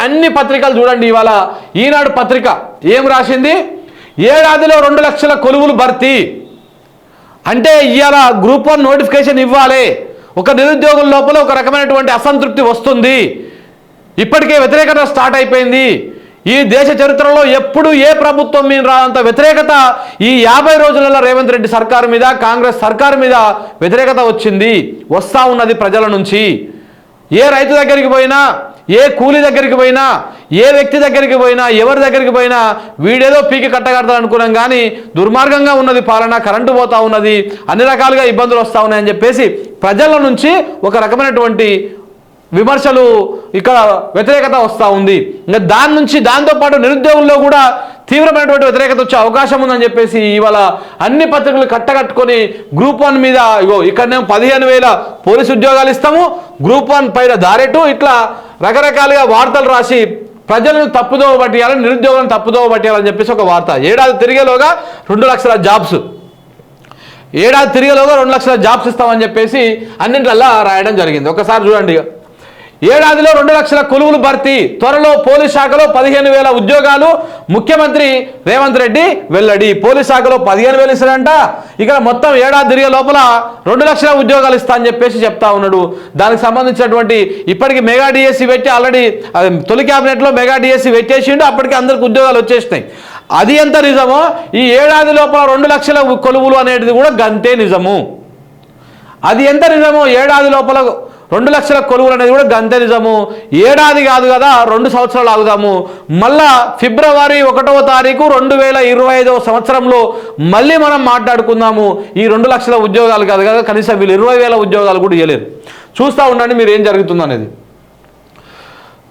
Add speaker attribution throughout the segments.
Speaker 1: అన్ని పత్రికలు చూడండి. ఇవాళ ఈనాడు పత్రిక ఏం రాసింది? ఏడాదిలో 2 లక్షల కొలువులు భర్తీ అంటే ఇవాళ గ్రూప్ 1 నోటిఫికేషన్ ఇవ్వాలి. ఒక నిరుద్యోగుల లోపల ఒక రకమైనటువంటి అసంతృప్తి వస్తుంది. ఇప్పటికే వ్యతిరేకత స్టార్ట్ అయిపోయింది. ఈ దేశ చరిత్రలో ఎప్పుడు ఏ ప్రభుత్వం మీద రానంత వ్యతిరేకత ఈ 50 రోజులలో రేవంత్ రెడ్డి సర్కారు మీద, కాంగ్రెస్ సర్కారు మీద వ్యతిరేకత వచ్చింది, వస్తూ ఉన్నది ప్రజల నుంచి. ఏ రైతు దగ్గరికి పోయినా, ఏ కూలి దగ్గరికి పోయినా, ఏ వ్యక్తి దగ్గరికి పోయినా, ఎవరి దగ్గరికి పోయినా వీడేదో పీకి కట్టగడతాడు అనుకున్నాం. కానీ దుర్మార్గంగా ఉన్నది పాలన, కరెంటు పోతా ఉన్నది, అన్ని రకాలుగా ఇబ్బందులు వస్తూ ఉన్నాయని చెప్పేసి ప్రజల నుంచి ఒక రకమైనటువంటి విమర్శలు, ఇక్కడ వ్యతిరేకత వస్తూ ఉంది. ఇంకా దాంతోపాటు నిరుద్యోగుల్లో కూడా తీవ్రమైనటువంటి వ్యతిరేకత వచ్చే అవకాశం ఉందని చెప్పేసి ఇవాళ అన్ని పత్రికలు కట్టకట్టుకొని గ్రూప్ 1 మీద ఇక్కడనే 15,000 పోలీసు ఉద్యోగాలు ఇస్తాము, గ్రూప్ 1 పైన దారెటు, ఇట్లా రకరకాలుగా వార్తలు రాసి ప్రజలను తప్పుదోవ పట్టియాలని, నిరుద్యోగులను తప్పుదోవ పట్టియాలని చెప్పేసి ఒక వార్త. ఏడాది తిరిగేలోగా 2 లక్షల జాబ్స్, ఏడాది తిరిగేలోగా 2 లక్షల జాబ్స్ ఇస్తామని చెప్పేసి అన్నింటిలో రాయడం జరిగింది. ఒకసారి చూడండి. ఏడాదిలో 2 లక్షల కొలువులు భర్తీ, త్వరలో పోలీస్ శాఖలో 15,000 ఉద్యోగాలు, ముఖ్యమంత్రి రేవంత్ రెడ్డి వెల్లడి. పోలీస్ శాఖలో 15,000 ఇస్తారంట, ఇక్కడ మొత్తం ఏడాది తిరిగే లోపల 2 లక్షల ఉద్యోగాలు ఇస్తా అని చెప్పేసి చెప్తా ఉన్నాడు. దానికి సంబంధించినటువంటి ఇప్పటికి మెగా డిఎస్సి పెట్టి ఆల్రెడీ తొలి క్యాబినెట్లో మెగా డిఎస్సి పెట్టేసిండు, అప్పటికి అందరికి ఉద్యోగాలు వచ్చేసినాయి. అది ఎంత నిజమో ఈ ఏడాది లోపల 2 లక్షల కొలువులు అనేది కూడా గంతే నిజము. అది ఎంత నిజమో ఏడాది లోపల 2 లక్షల కొలువులు అనేది కూడా గంతే నిజము. ఏడాది కాదు కదా, 2 సంవత్సరాలు ఆగుదాము. మళ్ళా ఫిబ్రవరి 1వ తారీఖు 2025వ సంవత్సరంలో మళ్ళీ మనం మాట్లాడుకుందాము. ఈ 2 లక్షల ఉద్యోగాలు కాదు కదా, కనీసం వీళ్ళు 20,000 ఉద్యోగాలు కూడా ఇవ్వలేరు. చూస్తూ ఉండండి మీరు ఏం జరుగుతుందో అనేది.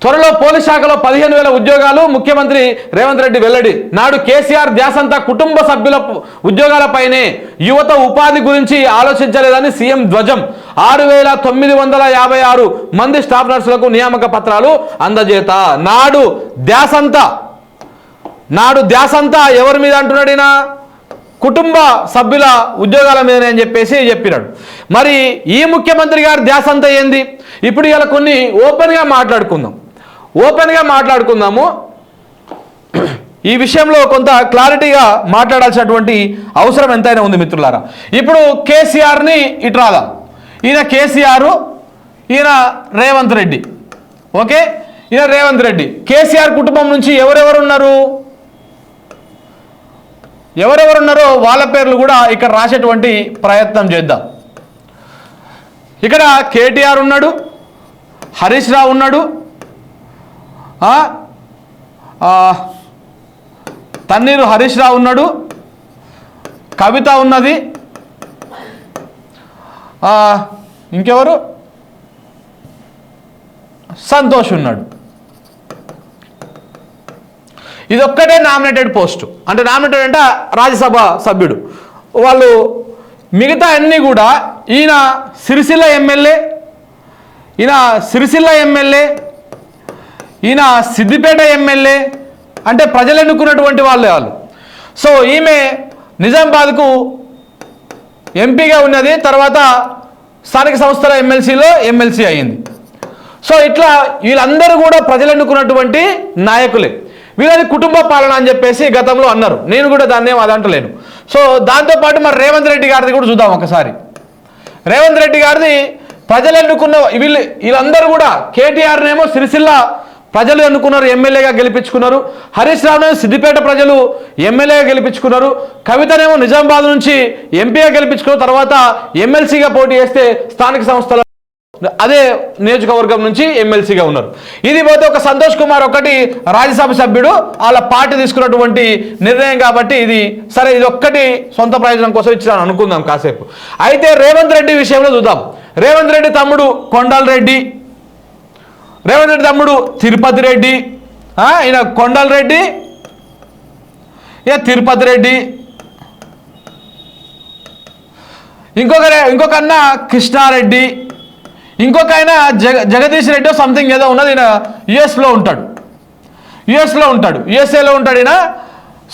Speaker 1: త్వరలో పోలీస్ శాఖలో 15,000 ఉద్యోగాలు, ముఖ్యమంత్రి రేవంత్ రెడ్డి వెల్లడి. నాడు కేసీఆర్ ధ్యాసంతా కుటుంబ సభ్యుల ఉద్యోగాలపైనే, యువత ఉపాధి గురించి ఆలోచించలేదని సీఎం ధ్వజం. 6,956 మంది స్టాఫ్ నర్సులకు నియామక పత్రాలు అందజేత. నాడు ధ్యాసంతా ఎవరి మీద అంటున్నాడినా? కుటుంబ సభ్యుల ఉద్యోగాల మీదనే అని చెప్పేసి చెప్పినాడు. మరి ఈ ముఖ్యమంత్రి గారి ధ్యాసంతా ఏంది? ఇప్పుడు ఇలా కొన్ని ఓపెన్గా మాట్లాడుకుందాము. ఈ విషయంలో కొంత క్లారిటీగా మాట్లాడాల్సినటువంటి అవసరం ఎంతైనా ఉంది మిత్రులారా. ఇప్పుడు కేసీఆర్ని ఇటు రాదాం. ఈయన కేసీఆర్, ఈయన రేవంత్ రెడ్డి. ఓకే, ఈయన రేవంత్ రెడ్డి. కేసీఆర్ కుటుంబం నుంచి ఎవరెవరున్నారో వాళ్ళ పేర్లు కూడా ఇక్కడ రాసేటువంటి ప్రయత్నం చేద్దాం. ఇక్కడ కేటీఆర్ ఉన్నాడు, హరీష్ రావు ఉన్నాడు, తన్నీరు హరీష్ రావు ఉన్నాడు, కవిత ఉన్నది, ఇంకెవరు, సంతోష్ ఉన్నాడు. ఇదొక్కటే నామినేటెడ్ పోస్టు. అంటే నామినేటెడ్ అంటే రాజ్యసభ సభ్యుడు. వాళ్ళు మిగతా అన్నీ కూడా ఈయన సిరిసిల్ల ఎమ్మెల్యే, ఈయన సిద్దిపేట ఎమ్మెల్యే, అంటే ప్రజలు ఎన్నుకున్నటువంటి వాళ్ళు. సో ఈమె నిజామాబాద్కు ఎంపీగా ఉన్నది, తర్వాత స్థానిక సంస్థల ఎమ్మెల్సీ అయింది. సో ఇట్లా వీళ్ళందరూ కూడా ప్రజలు ఎన్నుకున్నటువంటి నాయకులే. వీళ్ళది కుటుంబ పాలన అని చెప్పేసి గతంలో అన్నారు. నేను కూడా దాన్ని అదంటలేను. సో దాంతోపాటు మరి రేవంత్ రెడ్డి గారిది కూడా చూద్దాం ఒకసారి. రేవంత్ రెడ్డి గారిది ప్రజలు ఎన్నుకున్న వీళ్ళందరూ కూడా, కేటీఆర్నేమో సిరిసిల్ల ప్రజలు ఎన్నుకున్నారు, ఎమ్మెల్యేగా గెలిపించుకున్నారు. హరీష్ రావునేమో సిద్దిపేట ప్రజలు ఎమ్మెల్యేగా గెలిపించుకున్నారు. కవితనేమో నిజామాబాద్ నుంచి ఎంపీగా గెలిపించుకున్న తర్వాత ఎమ్మెల్సీగా పోటీ చేస్తే స్థానిక సంస్థల అదే నియోజకవర్గం నుంచి ఎమ్మెల్సీగా ఉన్నారు. ఇది పోతే ఒక సంతోష్ కుమార్ ఒకటి రాజ్యసభ సభ్యుడు, వాళ్ళ పార్టీ తీసుకున్నటువంటి నిర్ణయం కాబట్టి ఇది సరే, ఇది ఒక్కటి సొంత ప్రయోజనం కోసం ఇచ్చాను అనుకుందాం కాసేపు. అయితే రేవంత్ రెడ్డి విషయంలో చూద్దాం. రేవంత్ రెడ్డి తమ్ముడు కొండల్ రెడ్డి, రేవంత్ రెడ్డి తమ్ముడు తిరుపతి రెడ్డి, ఈయన కొండల్ రెడ్డి, ఇక తిరుపతి రెడ్డి, ఇంకొక అన్న కృష్ణారెడ్డి, ఇంకొక ఆయన జగదీష్ రెడ్డి సంథింగ్ ఏదో ఉన్నది. ఈయన యుఎస్ఏలో ఉంటాడు ఈయన.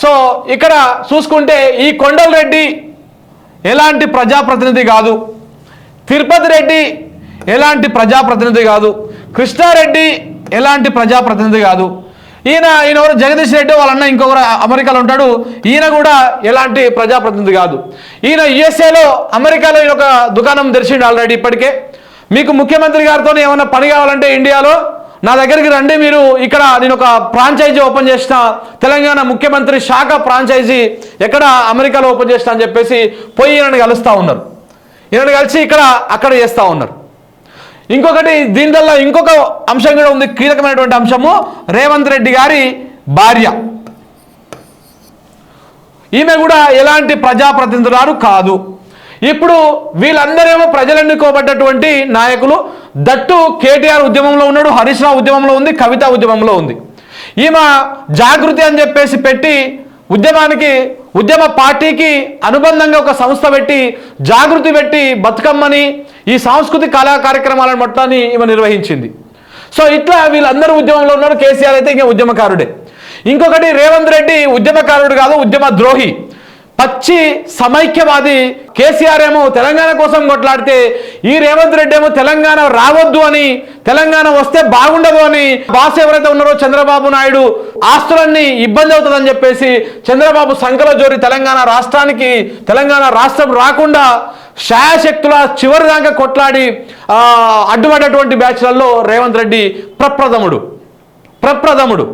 Speaker 1: సో ఇక్కడ చూసుకుంటే ఈ కొండల్ రెడ్డి ఎలాంటి ప్రజాప్రతినిధి కాదు, తిరుపతి రెడ్డి ఎలాంటి ప్రజాప్రతినిధి కాదు, కృష్ణారెడ్డి ఎలాంటి ప్రజాప్రతినిధి కాదు. ఈయన ఎవరు జగదీష్ రెడ్డి వాళ్ళన్న ఇంకొకరు అమెరికాలో ఉంటాడు, ఈయన కూడా ఎలాంటి ప్రజాప్రతినిధి కాదు. ఈయన యుఎస్ఏలో అమెరికాలో ఈయన ఒక దుకాణం తెరిచిండు ఆల్రెడీ. ఇప్పటికే మీకు ముఖ్యమంత్రి గారితో ఏమైనా పని కావాలంటే ఇండియాలో నా దగ్గరికి రండి, మీరు ఇక్కడ నేను ఒక ఫ్రాంచైజీ ఓపెన్ చేసిన, తెలంగాణ ముఖ్యమంత్రి శాఖ ఫ్రాంచైజీ ఎక్కడ అమెరికాలో ఓపెన్ చేసిన అని చెప్పేసి పోయి ఈయనని కలుస్తూ ఉన్నారు. ఈయనని కలిసి అక్కడ చేస్తూ ఉన్నారు. ఇంకొకటి దీంట్లో ఇంకొక అంశం కూడా ఉంది, కీలకమైనటువంటి అంశము. రేవంత్ రెడ్డి గారి భార్య, ఈమె కూడా ఎలాంటి ప్రజాప్రతినిధురాలు కాదు. ఇప్పుడు వీళ్ళందరేమో ప్రజలు ఎన్నుకోబడ్డటువంటి నాయకులు. దట్టు కేటీఆర్ ఉద్యమంలో ఉన్నాడు, హరీష్ రావు ఉద్యమంలో ఉంది, కవిత ఉద్యమంలో ఉంది. ఈమె జాగృతి అని చెప్పేసి పెట్టి ఉద్యమ పార్టీకి అనుబంధంగా ఒక సంస్థ పెట్టి జాగృతి పెట్టి బతుకమ్మని ఈ సాంస్కృతిక కళా కార్యక్రమాలను మొత్తాన్ని ఈమె నిర్వహించింది. సో ఇట్లా వీళ్ళందరూ ఉద్యమంలో ఉన్నారు. కేసీఆర్ అయితే ఇంకా ఉద్యమకారుడే. ఇంకొకటి రేవంత్ రెడ్డి ఉద్యమకారుడు కాదు, ఉద్యమ ద్రోహి, పచ్చి సమైక్యవాది. కేసీఆర్ ఏమో తెలంగాణ కోసం కొట్లాడితే ఈ రేవంత్ రెడ్డి ఏమో తెలంగాణ రావద్దు అని, తెలంగాణ వస్తే బాగుండదు అని, బాస్ ఎవరైతే ఉన్నారో చంద్రబాబు నాయుడు ఆస్తులన్నీ ఇబ్బంది అవుతుందని చెప్పేసి చంద్రబాబు సంకల జోరి తెలంగాణ రాష్ట్రం రాకుండా శాయశక్తుల చివరి దాకా కొట్లాడి అడ్డుపడ్డటువంటి బ్యాచ్లలో రేవంత్ రెడ్డి ప్రప్రథముడు.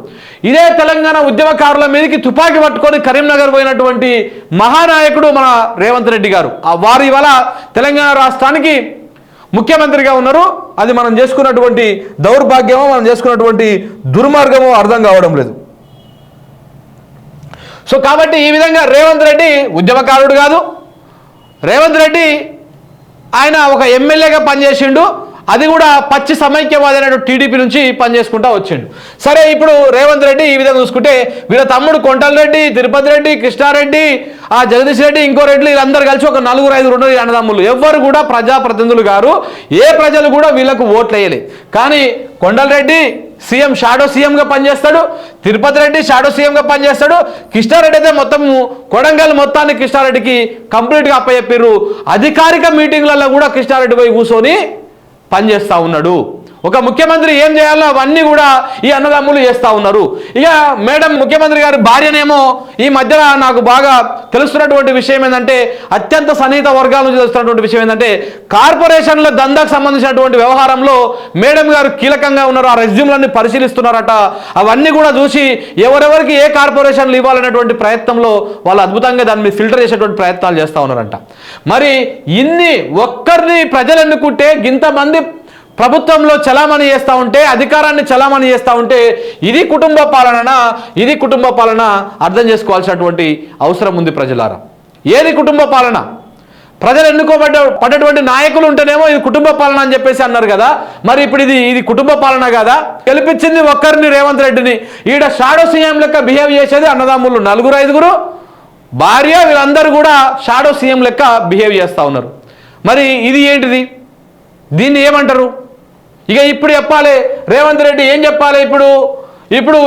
Speaker 1: ఇదే తెలంగాణ ఉద్యమకారుల మీదకి తుపాకీ పట్టుకొని కరీంనగర్ పోయినటువంటి మహానాయకుడు మన రేవంత్ రెడ్డి గారు. వారు ఇవాళ తెలంగాణ రాష్ట్రానికి ముఖ్యమంత్రిగా ఉన్నారు. అది మనం చేసుకున్నటువంటి దౌర్భాగ్యమో, మనం చేసుకున్నటువంటి దుర్మార్గమో అర్థం కావడం లేదు. సో కాబట్టి ఈ విధంగా రేవంత్ రెడ్డి ఉద్యమకారుడు కాదు. రేవంత్ రెడ్డి ఆయన ఒక ఎమ్మెల్యేగా పనిచేసిండు, అది కూడా పచ్చి సమైక్యవాది అనేటువంటి టీడీపీ నుంచి పనిచేసుకుంటా వచ్చిండు. సరే, ఇప్పుడు రేవంత్ రెడ్డి ఈ విధంగా చూసుకుంటే వీళ్ళ తమ్ముడు కొండల్ రెడ్డి, తిరుపతి రెడ్డి, కృష్ణారెడ్డి, జగదీష్ రెడ్డి, ఇంకో రెడ్డి, వీళ్ళందరూ కలిసి ఒక 4-5 అన్నదమ్ములు. ఎవ్వరు కూడా ప్రజాప్రతినిధులు గారు. ఏ ప్రజలు కూడా వీళ్ళకు ఓట్లు వేయలేదు. కానీ కొండల్ రెడ్డి షాడో సీఎంగా పనిచేస్తాడు, తిరుపతి రెడ్డి షాడో సీఎంగా పనిచేస్తాడు, కృష్ణారెడ్డి అయితే మొత్తం కొడంగల్ మొత్తాన్ని కృష్ణారెడ్డికి కంప్లీట్గా అప్పచెప్పిర్రు. అధికారిక మీటింగ్లలో కూడా కృష్ణారెడ్డి పోయి కూర్చొని పనిచేస్తూ ఉన్నాడు. ఒక ముఖ్యమంత్రి ఏం చేయాలో అవన్నీ కూడా ఈ అన్నదమ్ములు చేస్తూ ఉన్నారు. ఇక మేడం ముఖ్యమంత్రి గారి భార్యనేమో ఈ మధ్యన నాకు బాగా తెలుస్తున్నటువంటి విషయం ఏంటంటే, అత్యంత సన్నిహిత వర్గాల నుంచి తెలుస్తున్నటువంటి విషయం ఏంటంటే, కార్పొరేషన్ల దందాకు సంబంధించినటువంటి వ్యవహారంలో మేడం గారు కీలకంగా ఉన్నారు. ఆ రెజ్యూమ్లన్నీ పరిశీలిస్తున్నారట. అవన్నీ కూడా చూసి ఎవరెవరికి ఏ కార్పొరేషన్లు ఇవ్వాలనేటువంటి ప్రయత్నంలో వాళ్ళు అద్భుతంగా దాన్ని మీద ఫిల్టర్ చేసేటువంటి ప్రయత్నాలు చేస్తూ ఉన్నారంట. మరి ఇన్ని ఒక్కరిని ప్రజలు ఎన్నుకుంటే ఇంతమంది ప్రభుత్వంలో చలామణి చేస్తూ ఉంటే, అధికారాన్ని చలామణి చేస్తూ ఉంటే, ఇది కుటుంబ పాలన అర్థం చేసుకోవాల్సినటువంటి అవసరం ఉంది ప్రజలారా. ఏది కుటుంబ పాలన? ప్రజలు పడ్డటువంటి నాయకులు ఉంటేనేమో ఇది కుటుంబ పాలన అని చెప్పేసి అన్నారు కదా. మరి ఇప్పుడు ఇది కుటుంబ పాలన కదా? గెలిపించింది ఒక్కరిని, రేవంత్ రెడ్డిని. ఈడ షాడో సీఎం లెక్క బిహేవ్ చేసేది అన్నదమ్ములు 4-5 భార్య, వీళ్ళందరూ కూడా షాడో సీఎం లెక్క బిహేవ్ చేస్తూ ఉన్నారు. మరి ఇది ఏంటిది? దీన్ని ఏమంటారు? ఇక ఇప్పుడు చెప్పాలి రేవంత్ రెడ్డి ఏం చెప్పాలి? ఇప్పుడు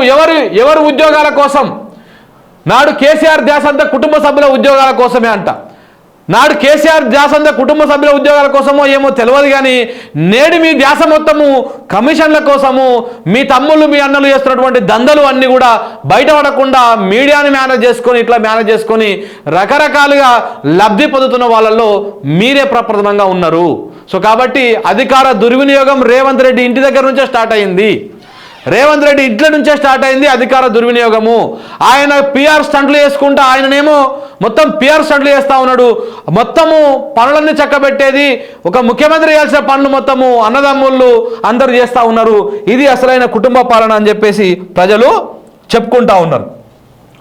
Speaker 1: ఎవరు ఉద్యోగాల కోసం? నాడు కేసీఆర్ ధ్యాస అంతా కుటుంబ సభ్యుల ఉద్యోగాల కోసమే అంట. నాడు కేసీఆర్ ధ్యాస అంతా కుటుంబ సభ్యుల ఉద్యోగాల కోసమో ఏమో తెలియదు, కానీ నేడు మీ ధ్యాస మొత్తము కమిషన్ల కోసము, మీ తమ్ముళ్ళు మీ అన్నలు చేస్తున్నటువంటి దందలు అన్నీ కూడా బయటపడకుండా మీడియాని మేనేజ్ చేసుకొని రకరకాలుగా లబ్ధి పొందుతున్న వాళ్ళల్లో మీరే ప్రప్రథమంగా ఉన్నారు. సో కాబట్టి అధికార దుర్వినియోగం రేవంత్ రెడ్డి ఇంటి దగ్గర నుంచే స్టార్ట్ అయింది. రేవంత్ రెడ్డి ఇంట్లో నుంచే స్టార్ట్ అయింది అధికార దుర్వినియోగము. ఆయన పిఆర్ స్టంట్లు చేసుకుంటా, ఆయననేమో మొత్తం పిఆర్ స్టంట్లు చేస్తూ ఉన్నాడు. మొత్తము పనులన్నీ చక్కబెట్టేది, ఒక ముఖ్యమంత్రి చేయాల్సిన పనులు మొత్తము అన్నదమ్ముళ్ళు అందరూ చేస్తూ ఉన్నారు. ఇది అసలైన కుటుంబ పాలన అని చెప్పేసి ప్రజలు చెప్పుకుంటా ఉన్నారు.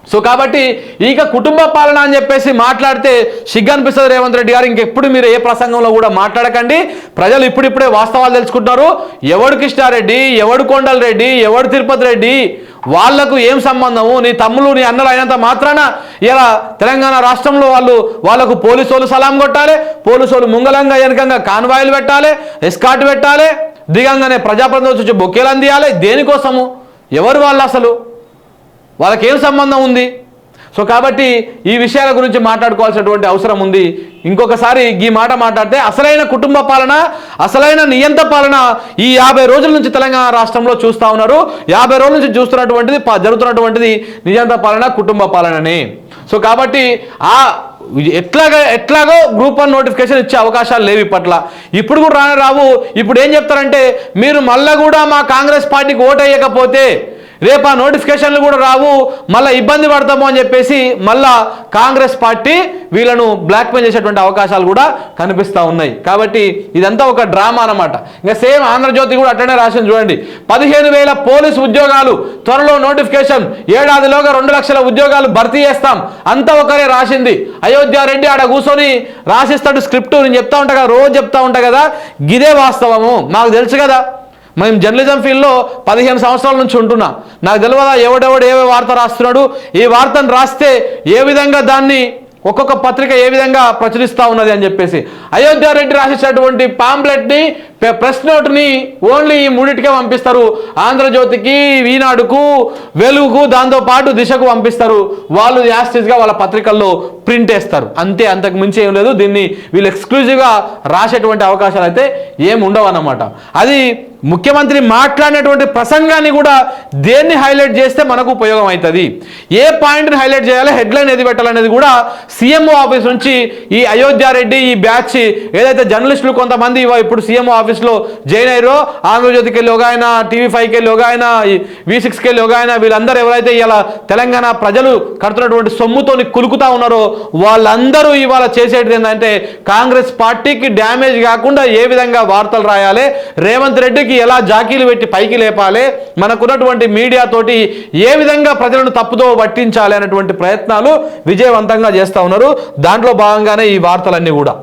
Speaker 1: సో కాబట్టి ఇక కుటుంబ పాలన అని చెప్పేసి మాట్లాడితే సిగ్గు అనిపిస్తుంది రేవంత్ రెడ్డి గారు. ఇంకెప్పుడు మీరు ఏ ప్రసంగంలో కూడా మాట్లాడకండి. ప్రజలు ఇప్పుడిప్పుడే వాస్తవాలు తెలుసుకుంటున్నారు. ఎవడు కృష్ణారెడ్డి, ఎవడు కొండల్ రెడ్డి, ఎవడు తిరుపతి రెడ్డి, వాళ్లకు ఏం సంబంధము? నీ తమ్ములు నీ అన్నలు అయినంత మాత్రాన ఇలా తెలంగాణ రాష్ట్రంలో వాళ్ళకు పోలీసులు సలాం కొట్టాలి, పోలీసులు ముంగలంగా వెనకంగా కాన్వాయిలు పెట్టాలి, ఎస్కాట్ పెట్టాలి, దిగంగానే ప్రజాప్రతినిధులు వచ్చి బొకేలు అందియాలి. దేనికోసము? ఎవరు వాళ్ళు? అసలు వాళ్ళకేం సంబంధం ఉంది? సో కాబట్టి ఈ విషయాల గురించి మాట్లాడుకోవాల్సినటువంటి అవసరం ఉంది. ఇంకొకసారి ఈ మాట మాట్లాడితే అసలైన కుటుంబ పాలన, అసలైన నియంత పాలన ఈ 50 రోజుల నుంచి తెలంగాణ రాష్ట్రంలో చూస్తూ ఉన్నారు. 50 రోజుల నుంచి చూస్తున్నటువంటిది జరుగుతున్నటువంటిది నియంత పాలన, కుటుంబ పాలనని. సో కాబట్టి ఎట్లాగో గ్రూప్ 1 నోటిఫికేషన్ ఇచ్చే అవకాశాలు లేవు ఇప్పట్ల. ఇప్పుడు కూడా రావు. ఇప్పుడు ఏం చెప్తారంటే, మీరు మళ్ళా కూడా మా కాంగ్రెస్ పార్టీకి ఓటు వేయకపోతే రేపు ఆ నోటిఫికేషన్లు కూడా రావు, మళ్ళీ ఇబ్బంది పడతాము అని చెప్పేసి మళ్ళా కాంగ్రెస్ పార్టీ వీళ్ళను బ్లాక్మెయిల్ చేసేటువంటి అవకాశాలు కూడా కనిపిస్తూ ఉన్నాయి. కాబట్టి ఇదంతా ఒక డ్రామా అన్నమాట. ఇంకా సేమ్ ఆంధ్రజ్యోతి కూడా అట్లనే రాసింది చూడండి. 15,000 పోలీసు ఉద్యోగాలు త్వరలో నోటిఫికేషన్, ఏడాదిలోగా 2 లక్షల ఉద్యోగాలు భర్తీ చేస్తాం, అంతా ఒకరే రాసింది. అయోధ్య రెడ్డి ఆడ కూర్చొని రాసిస్తాడు స్క్రిప్టు. నేను చెప్తా ఉంటా కదా, రోజు చెప్తా ఉంటా కదా, గిదే వాస్తవము. నాకు తెలుసు కదా, మేము జర్నలిజం ఫీల్డ్లో 15 సంవత్సరాల నుంచి ఉంటున్నా. నాకు తెలియదా ఎవడెవడు ఏ వార్త రాస్తున్నాడు, ఈ వార్తను రాస్తే ఏ విధంగా దాన్ని ఒక్కొక్క పత్రిక ఏ విధంగా ప్రచురిస్తూ ఉన్నది అని చెప్పేసి. అయోధ్య రెడ్డి రాసేటటువంటి పాంప్లెట్ని, ప్రెస్ నోట్ని ఓన్లీ ఈ 3టికే పంపిస్తారు. ఆంధ్రజ్యోతికి, ఈనాడుకు, వెలుగుకు, దాంతోపాటు దిశకు పంపిస్తారు. వాళ్ళు యాస్టిస్గా వాళ్ళ పత్రికల్లో ప్రింట్ వేస్తారు అంతే, అంతకు మించి ఏం లేదు. దీన్ని వీళ్ళు ఎక్స్క్లూజివ్గా రాసేటువంటి అవకాశాలు అయితే ఏమి ఉండవు అన్నమాట. అది ముఖ్యమంత్రి మాట్లాడినటువంటి ప్రసంగాన్ని కూడా దేన్ని హైలైట్ చేస్తే మనకు ఉపయోగం అవుతుంది, ఏ పాయింట్ని హైలైట్ చేయాలి, హెడ్లైన్ ఏది పెట్టాలనేది కూడా సీఎంఓ ఆఫీస్ నుంచి ఈ అయోధ్య రెడ్డి ఈ బ్యాచ్ ఏదైతే జర్నలిస్టులు కొంతమంది ఇప్పుడు సీఎంఓ ఆఫీస్లో జాయిన్ అయ్యారో, ఆంధ్రజ్యోతికి వెళ్ళి ఒక ఆయన, టీవీ5కి వెళ్ళి ఒక ఆయన, V6కి వెళ్ళి ఒక ఆయన, వీళ్ళందరూ ఎవరైతే ఇలా తెలంగాణ ప్రజలు కడుతున్నటువంటి సొమ్ముతోని కులుకుతా ఉన్నారో వాళ్ళందరూ ఇవాళ చేసేది ఏంటంటే కాంగ్రెస్ పార్టీకి డ్యామేజ్ కాకుండా ఏ విధంగా వార్తలు రాయాలి, రేవంత్ రెడ్డికి ఎలా జాకీలు పెట్టి పైకి లేపాలి, మనకున్నటువంటి మీడియా తోటి ఏ విధంగా ప్రజలను తప్పుదో పట్టించాలి అనేటువంటి ప్రయత్నాలు విజయవంతంగా చేస్తూ ఉన్నారు. దాంట్లో భాగంగానే ఈ వార్తలన్నీ కూడా.